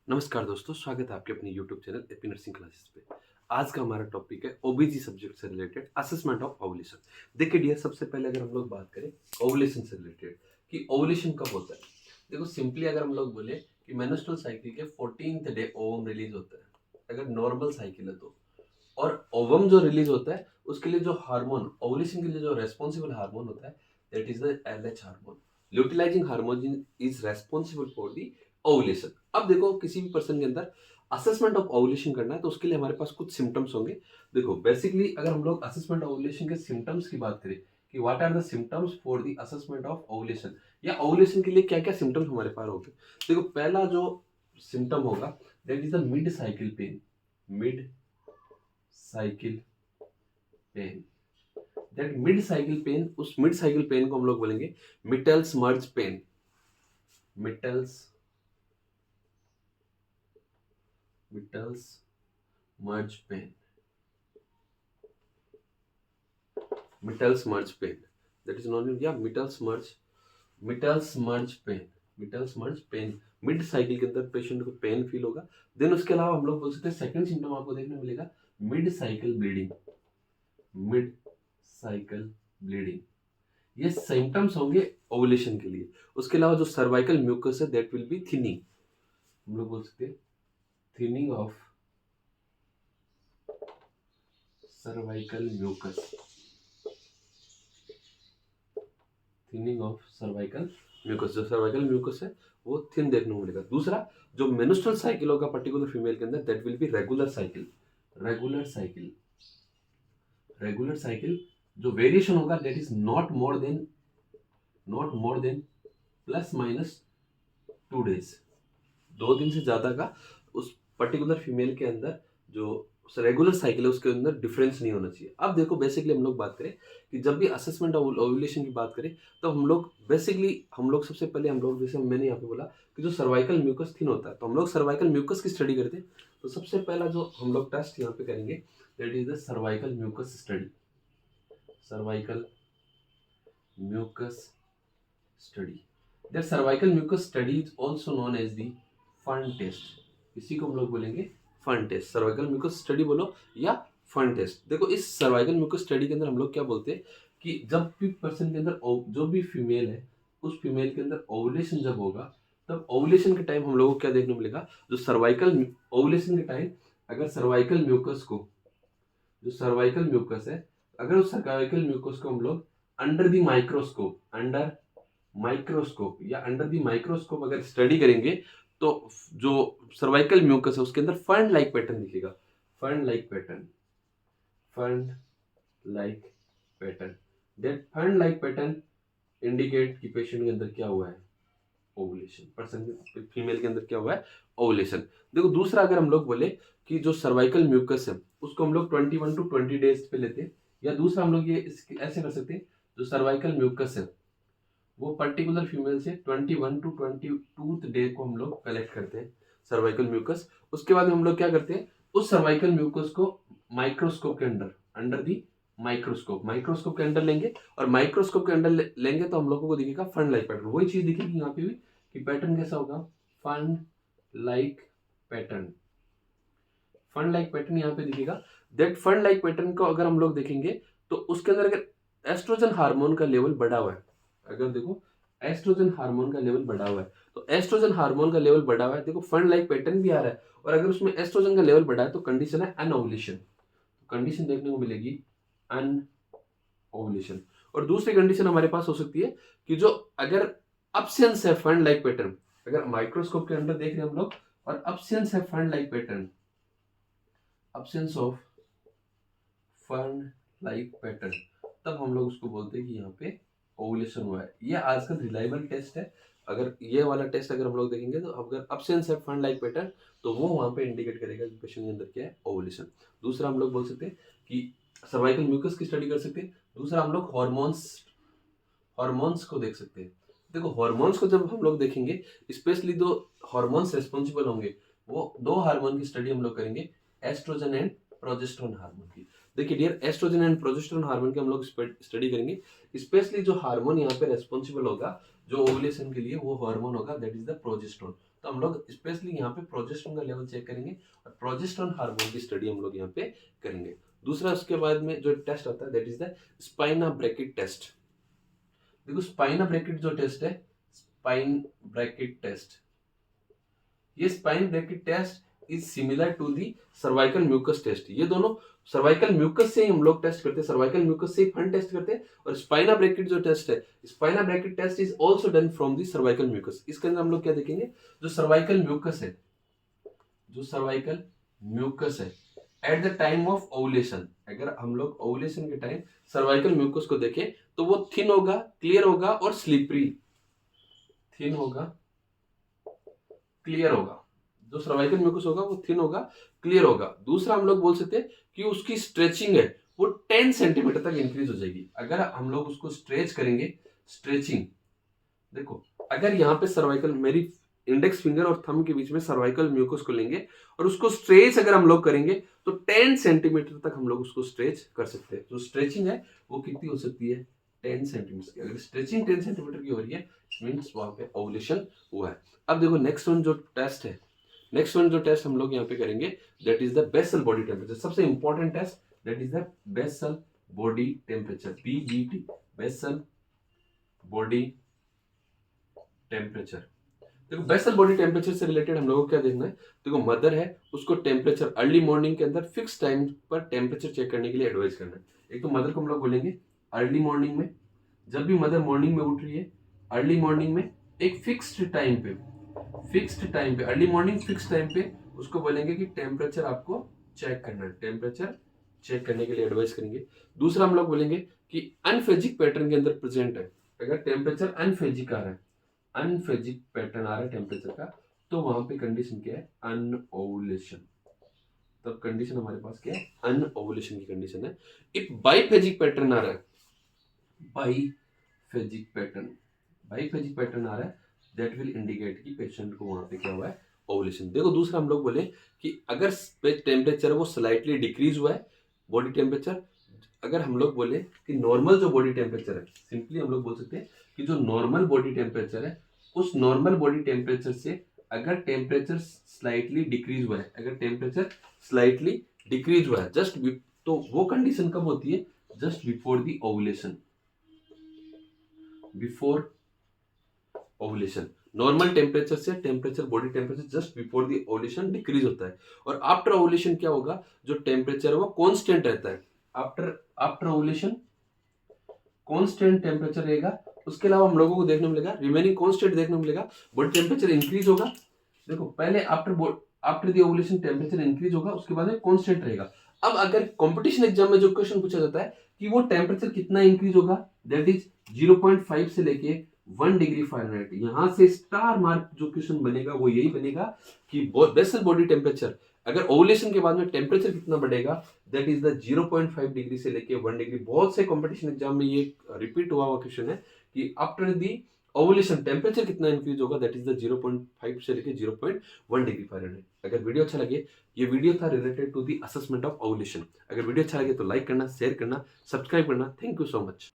नमस्कार दोस्तों, स्वागत है आपके अपने YouTube channel AP nursing classes पे। आज का हमारा टॉपिक है ओबीजी सब्जेक्ट से रिलेटेड असेसमेंट ऑफ ओवुलेशन। देखिए डियर, सबसे पहले अगर हम लोग बात करें ओवुलेशन से रिलेटेड कि ओवुलेशन कब होता है। देखो सिंपली अगर हम लोग बोले कि मेंस्ट्रुअल साइकिल के 14th डे ओवम रिलीज होता है, अगर नॉर्मल साइकिल है तो। और ओवम जो रिलीज होता है उसके लिए जो हार्मोन, ओवुलेशन के लिए जो रेस्पॉन्सिबल हार्मोन होता है, that is the LH hormone. Luteinising hormone is responsible for the ovulation. अब देखो किसी भी पर्सन के अंदर असेसमेंट ऑफ ओवुलेशन करना है तो उसके लिए हमारे पास कुछ सिम्टम्स होंगे। देखो बेसिकली अगर हम लोग असेसमेंट ऑफ ओवुलेशन के सिम्टम्स की बात करें कि what are the symptoms for the assessment of ovulation, या ओवुलेशन के लिए क्या क्या सिम्टम्स हमारे पास होंगे। देखो पहला जो सिम्टम होगा that is the mid cycle pain. Mid cycle pain, that mid cycle pain, उस मिड साइकिल पेन को हम लोग बोलेंगे mittelschmerz pain. Mittelschmerz mittelschmerz pain, mittelschmerz pain, that is known या mittelschmerz pain. Mittelschmerz pain mid cycle के अंदर patient को pain feel होगा। देन उसके अलावा हम लोग बोल सकते हैं सेकंड सिम्टम आपको देखने मिलेगा mid cycle bleeding. Mid cycle bleeding, ये सिम्टम्स होंगे ओवुलेशन के लिए। उसके अलावा जो सर्वाइकल म्यूकस है दैट विल बी थिनिंग। हम लोग बोल सकते हैं thinning of cervical mucus. Thinning of cervical mucus, जो सर्वाइकल म्यूकस है वो थिन देखने को मिलेगा। दूसरा जो मेंस्ट्रुअल साइकिल होगा पर्टिकुलर फीमेल के अंदर that will be regular cycle. Regular cycle, regular cycle जो वेरिएशन होगा that is not more than plus minus 2 days। 2 दिन से ज्यादा का उस पर्टिकुलर फीमेल के अंदर जो रेगुलर साइकिल है उसके अंदर डिफरेंस नहीं होना चाहिए। अब देखो बेसिकली हम लोग बात करें कि जब भी असेसमेंट ऑफ ओवुलेशन की बात करें तो हम लोग सबसे पहले हम लोग जैसे मैंने यहाँ पे बोला कि जो सर्वाइकल म्यूकस थिन होता है तो हम लोग सर्वाइकल म्यूकस की स्टडी करते हैं। तो सबसे पहला जो हम लोग टेस्ट यहाँ पे करेंगे that is the cervical mucus study. Cervical mucus study, that cervical mucus study is also known as the fern test. इसी को हम लोग बोलेंगे fern test. Cervical mucus study बोलो या फन टेस्ट। देखो इस सर्वाइकल म्यूकस स्टडी के अंदर हम लोग क्या बोलते हैं कि जब भी पर्सन के अंदर जो भी फीमेल है उस फीमेल के अंदर ओवुलेशन जब होगा तब ओवुलेशन के टाइम हम लोगों को क्या देखने को मिलेगा, जो सर्वाइकल ओवुलेशन के टाइम अगर सर्वाइकल म्यूकस को, जो सर्वाइकल म्यूकस है, अगर उस सर्वाइकल म्यूकस को हम लोग under the microscope, under microscope या अंडर द माइक्रोस्कोप अगर स्टडी करेंगे तो जो सर्वाइकल म्यूकस है उसके अंदर फंड लाइक पैटर्न दिखेगा। Fund like pattern, fund like pattern, that fund like pattern indicate कि पेशेंट के अंदर क्या हुआ है, ओवुलेशन। पर्सन फीमेल के अंदर क्या हुआ है, ओवुलेशन। देखो दूसरा अगर हम लोग बोले कि जो सर्वाइकल म्यूकस है उसको हम लोग 21 to 20 days पे लेते हैं, या दूसरा हम लोग ये ऐसे कर सकते हैं जो सर्वाइकल म्यूकस है वो पर्टिकुलर फीमेल से 21 to 22 डे को हम लोग कलेक्ट करते हैं सर्वाइकल म्यूकस। उसके बाद हम लोग क्या करते हैं, उस सर्वाइकल म्यूकस को माइक्रोस्कोप के अंदर, अंडर दी माइक्रोस्कोप के अंदर लेंगे, और माइक्रोस्कोप के अंदर लेंगे तो हम लोगों को दिखेगा फंड लाइक पैटर्न। वही चीज दिखेगी यहाँ पे भी कि पैटर्न कैसा होगा, fund like pattern. Fund like pattern यहाँ पे दिखेगा। दैट फंड लाइक पैटर्न को अगर हम लोग देखेंगे तो उसके अंदर अगर एस्ट्रोजन हार्मोन का लेवल बढ़ा हुआ है, अगर देखो एस्ट्रोजन हार्मोन का लेवल बढ़ा हुआ है तो एस्ट्रोजन हार्मोन का लेवल बढ़ा हुआ है, देखो फंड लाइक पैटर्न भी आ रहा है, और अगर उसमेन एस्ट्रोजन का लेवल बढ़ा है तो कंडीशन है अनओवुलेशन। कंडीशन देखने को मिलेगी अनओवुलेशन। और दूसरी कंडीशन हमारे पास हो सकती है कि जो अगर अब्सेंस है फंड लाइक पैटर्न, अगर माइक्रोस्कोप के अंदर देख रहे हैं हम लोग और अब्सेंस है fund like pattern, absence of fund like pattern, तब हम लोग उसको बोलते हैं कि यहाँ पे ओवुलेशन हुआ है। ये आजकल रिलायबल टेस्ट है। अगर ये वाला टेस्ट अगर हम लोग देखेंगे तो अगर अब्सेंस है फंड लाइक पैटर्न तो वो वहां पे इंडिकेट करेगा कि पेशेंट के अंदर क्या है, ओवुलेशन। दूसरा हम लोग बोल सकते हैं कि सर्वाइकल म्यूकस की स्टडी कर सकते हैं। दूसरा हम लोग हॉर्मोन्स को देख सकते हैं। देखो हॉर्मोन्स को जब हम लोग देखेंगे, स्पेशली दो हॉर्मोन्स रेस्पॉन्सिबल होंगे, वो दो हार्मोन की स्टडी हम लोग करेंगे, एस्ट्रोजन एंड प्रोजेस्टेरोन हार्मोन की। देखिए dear, estrogen and progesterone hormone की हम लोग स्टडी करेंगे। स्पेशली जो हार्मोन यहाँ पे रेस्पॉन्सिबल होगा जो ओवुलेशन के लिए, वो हार्मोन होगा दैट इज द प्रोजेस्टेरोन। तो हम लोग स्पेशली यहाँ पे प्रोजेस्टेरोन का लेवल चेक करेंगे और प्रोजेस्टेरोन हार्मोन की स्टडी हम लोग यहाँ पे करेंगे। दूसरा उसके बाद में जो टेस्ट आता है that is the spinnbarkeit test. देखो स्पाइना ब्रैकेट जो टेस्ट है, स्पाइन ब्रैकेट टेस्ट, ये spinnbarkeit test is similar to the cervical mucus test. ये दोनों सर्वाइकल म्यूकस से ही हम लोग टेस्ट करते हैं, सर्वाइकल म्यूकस से ही फंड टेस्ट करते हैं। और स्पाइना ब्रैकेट जो टेस्ट है, spinnbarkeit test is also done from the cervical mucus. इसके अंदर हम लोग क्या देखेंगे, जो सर्वाइकल म्यूकस है, जो सर्वाइकल म्यूकस है at the time of ovulation, अगर हम लोग ओवुलेशन के टाइम सर्वाइकल म्यूकस को देखें तो वो थिन होगा, क्लियर होगा और स्लिपरी, थिन होगा, क्लियर होगा। जो सर्वाइकल म्यूकस होगा वो थिन होगा, क्लियर होगा। दूसरा हम लोग बोल सकते हैं कि उसकी स्ट्रेचिंग है वो 10 सेंटीमीटर तक इंक्रीज हो जाएगी अगर हम लोग उसको स्ट्रेच करेंगे। स्ट्रेचिंग देखो, अगर यहाँ पे सर्वाइकल, मेरी इंडेक्स फिंगर और थंब के बीच में सर्वाइकल म्यूकस को लेंगे और उसको स्ट्रेच अगर हम लोग करेंगे तो 10 सेंटीमीटर तक हम लोग उसको स्ट्रेच कर सकते हैं। जो स्ट्रेचिंग है वो कितनी हो सकती है, 10 सेंटीमीटर की। अगर स्ट्रेचिंग 10 सेंटीमीटर की हो रही है मीन्स वहां पे ओवुलेशन हुआ है। अब देखो नेक्स्ट वन जो टेस्ट है, नेक्स्ट वन जो टेस्ट हम लोग यहाँ पे करेंगे that is the basal body temperature. सबसे important test that is the basal body temperature, BBT, basal body temperature. देखो बेसल बॉडी टेम्परेचर से रिलेटेड हम लोगों को क्या देखना है, देखो मदर है उसको टेम्परेचर अर्ली मॉर्निंग के अंदर फिक्स टाइम पर टेम्परेचर चेक करने के लिए एडवाइस करना है। एक तो मदर को हम लोग बोलेंगे अर्ली मॉर्निंग में, जब भी मदर मॉर्निंग में उठ रही है अर्ली मॉर्निंग में एक फिक्स्ड टाइम पे, फिक्स्ड टाइम पे, अर्ली मॉर्निंग फिक्स टाइम पे उसको बोलेंगे कि टेम्परेचर आपको चेक करना है, टेम्परेचर चेक करने के लिए एडवाइस करेंगे। दूसरा हम लोग बोलेंगे कि अनफेजिक पैटर्न के अंदर प्रेजेंट है, अगर टेम्परेचर अनफेजिक आ रहा है, अनफेजिक पैटर्न आ रहा है टेम्परेचर का, तो वहां पे कंडीशन क्या है, अनओवुलेशन। तब कंडीशन हमारे पास क्या है, अनओवुलेशन की कंडीशन है। इफ बाइफेजिक पैटर्न आ रहा है, बाइफेजिक पैटर्न, बाइफेजिक पैटर्न आ रहा है दैट विल इंडिकेट कि पेशेंट को वहां पे क्या हुआ है, ओवुलेशन। देखो दूसरा हम लोग बोले कि अगर टेम्परेचर वो स्लाइटली डिक्रीज हुआ है बॉडी टेम्परेचर, अगर हम लोग बोले कि नॉर्मल जो बॉडी टेम्परेचर है, सिंपली हम लोग बोल सकते हैं कि जो नॉर्मल बॉडी टेम्परेचर है उस नॉर्मल बॉडी टेम्परेचर से अगर टेम्परेचर स्लाइटली डिक्रीज हुआ है, अगर टेम्परेचर स्लाइटली डिक्रीज हुआ है जस्ट, तो वो कंडीशन कब होती है, just before the ovulation, before ovulation. Normal temperature से temperature, body temperature just before the ovulation decrease होता है। और आफ्टर ओवुलेशन क्या होगा, जो टेम्परेचर है वो कांस्टेंट रहता है। आफ्टर ओवुलेशन कांस्टेंट टेम्परेचर रहेगा। उसके अलावा हम लोगों को देखने मिलेगा रिमेनिंग कांस्टेंट देखने मिलेगा, बॉडी टेम्परेचर इंक्रीज होगा। देखो पहले after the ovulation temperature increase होगा, उसके बाद में कांस्टेंट रहेगा। अब अगर कंपटीशन एग्जाम में जो क्वेश्चन पूछा जाता है कि वो टेम्परेचर कितना इंक्रीज होगा, दैट इज 0.5 से लेके 1 डिग्री फ़ारेनहाइट। यहां से स्टार मार्क जो क्वेश्चन बनेगा वो यही बनेगा कि बेसल बॉडी टेम्परेचर अगर ओवुलेशन के बाद में टेम्परेचर कितना बढ़ेगा, दैट इज द 0.5 डिग्री से लेके 1 डिग्री। बहुत से कंपटीशन एग्जाम में ये रिपीट हुआ क्वेश्चन है कि आफ्टर दी ओवुलेशन टेम्परेचर कितना इंक्रीज होगा, दैट इज द 0.5 से लेके 0.1 डिग्री फ़ारेनहाइट। अगर वीडियो अच्छा लगे, ये वीडियो था related to the assessment of ovulation. अगर वीडियो अच्छा लगे तो लाइक करना, शेयर करना, सब्सक्राइब करना। Thank you so much.